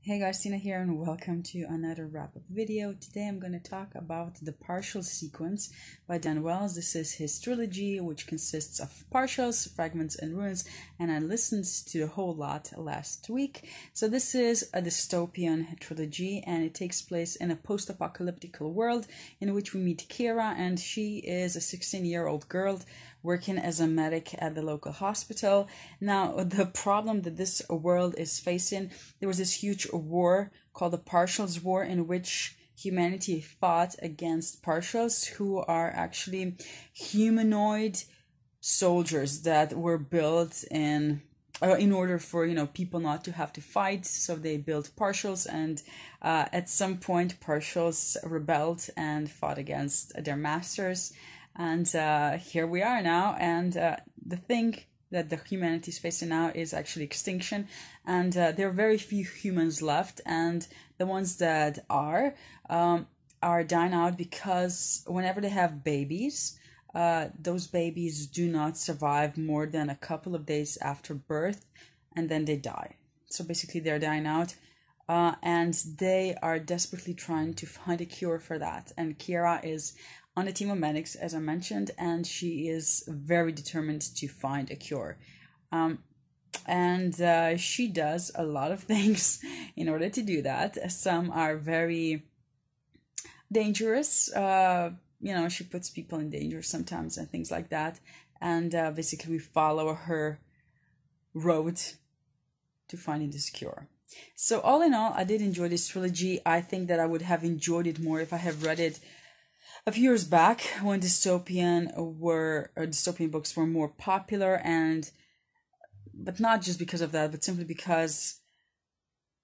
Hey guys, Tina here and welcome to another wrap-up video. Today I'm going to talk about The Partial Sequence by Dan Wells. This is his trilogy, which consists of partials, fragments, and ruins, and I listened to a whole lot last week. So this is a dystopian trilogy, and it takes place in a post-apocalyptic world in which we meet Kira, and she is a 16-year-old girl working as a medic at the local hospital. Now, the problem that this world is facing, there was this huge war called the Partials War in which humanity fought against partials, who are actually humanoid soldiers that were built in order for people not to have to fight. So they built partials, and at some point partials rebelled and fought against their masters. And here we are now, and the thing that the humanity is facing now is actually extinction, and there are very few humans left, and the ones that are dying out because whenever they have babies, those babies do not survive more than a couple of days after birth, and then they die. So basically they're dying out, and they are desperately trying to find a cure for that, and Kira is on a team of medics, as I mentioned, and she is very determined to find a cure. And she does a lot of things in order to do that. Some are very dangerous. She puts people in danger sometimes and things like that. And basically we follow her road to finding this cure. So all in all, I did enjoy this trilogy. I think that I would have enjoyed it more if I had read it a few years back when dystopian books were more popular, but not just because of that, but simply because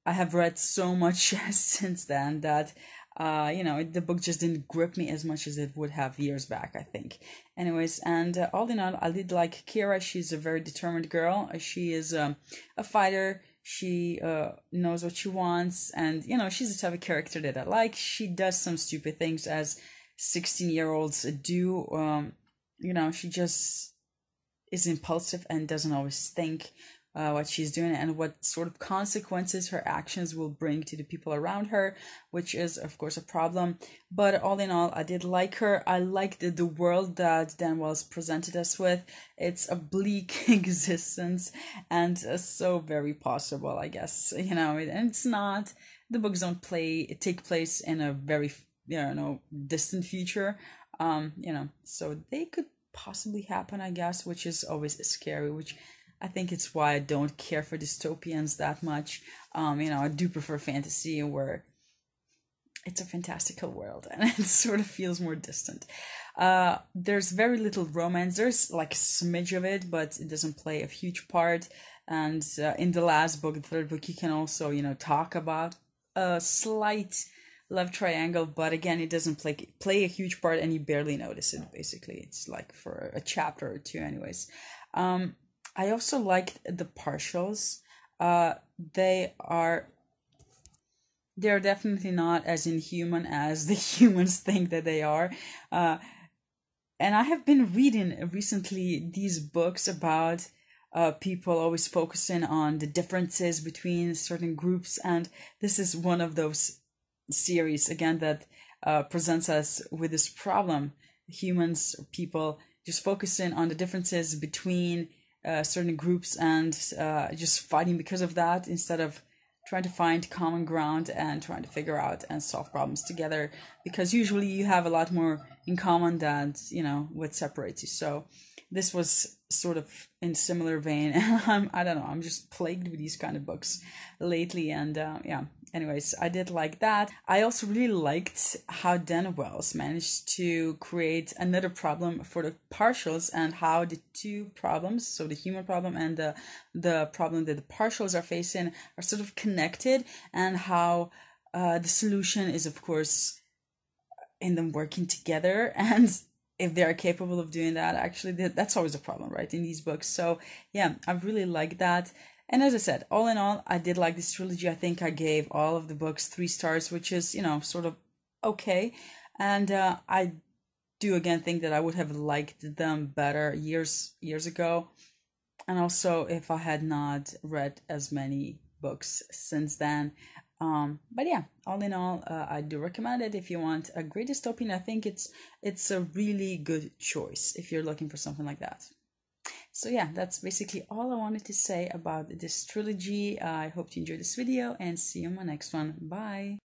I have read so much since then that the book just didn't grip me as much as it would have years back, I think. Anyways, and all in all, I did like Kira. She's a very determined girl. She is a fighter. She knows what she wants, and she's the type of character that I like. She does some stupid things as 16-year-olds do. She just is impulsive and doesn't always think what she's doing and what sort of consequences her actions will bring to the people around her, which is of course a problem. But all in all, I did like her. I liked the world that Dan Wells presented us with. It's a bleak existence and so very possible, I guess, and it's not, the books don't take place in a very distant future, so they could possibly happen, I guess, which is always scary, which I think it's why I don't care for dystopians that much. I do prefer fantasy where it's a fantastical world and it sort of feels more distant. There's very little romance. There's like a smidge of it, but it doesn't play a huge part. And in the last book, the third book, you can also talk about a slight love triangle, but again, it doesn't play a huge part, and you barely notice it. Basically, it's like for a chapter or two. Anyways, I also liked the partials. They're definitely not as inhuman as the humans think that they are. And I have been reading recently these books about people always focusing on the differences between certain groups, and this is one of those series again that presents us with this problem. Humans, people, just focusing on the differences between certain groups and just fighting because of that, instead of trying to find common ground and trying to figure out and solve problems together, because usually you have a lot more in common than what separates you. So this was sort of in similar vein, and I don't know, I'm just plagued with these kind of books lately, and anyways, I did like that. I also really liked how Dan Wells managed to create another problem for the partials, and how the two problems, so the human problem and the problem that the partials are facing, are sort of connected, and how the solution is, of course, in them working together. And if they are capable of doing that, actually, that's always a problem, right, in these books. So yeah, I really like that. And as I said, all in all, I did like this trilogy. I think I gave all of the books 3 stars, which is, sort of okay. And I do again think that I would have liked them better years ago. And also, if I had not read as many books since then, But yeah, all in all, I do recommend it if you want a great dystopian. I think it's a really good choice if you're looking for something like that. So yeah, that's basically all I wanted to say about this trilogy. I hope you enjoyed this video and see you in my next one. Bye!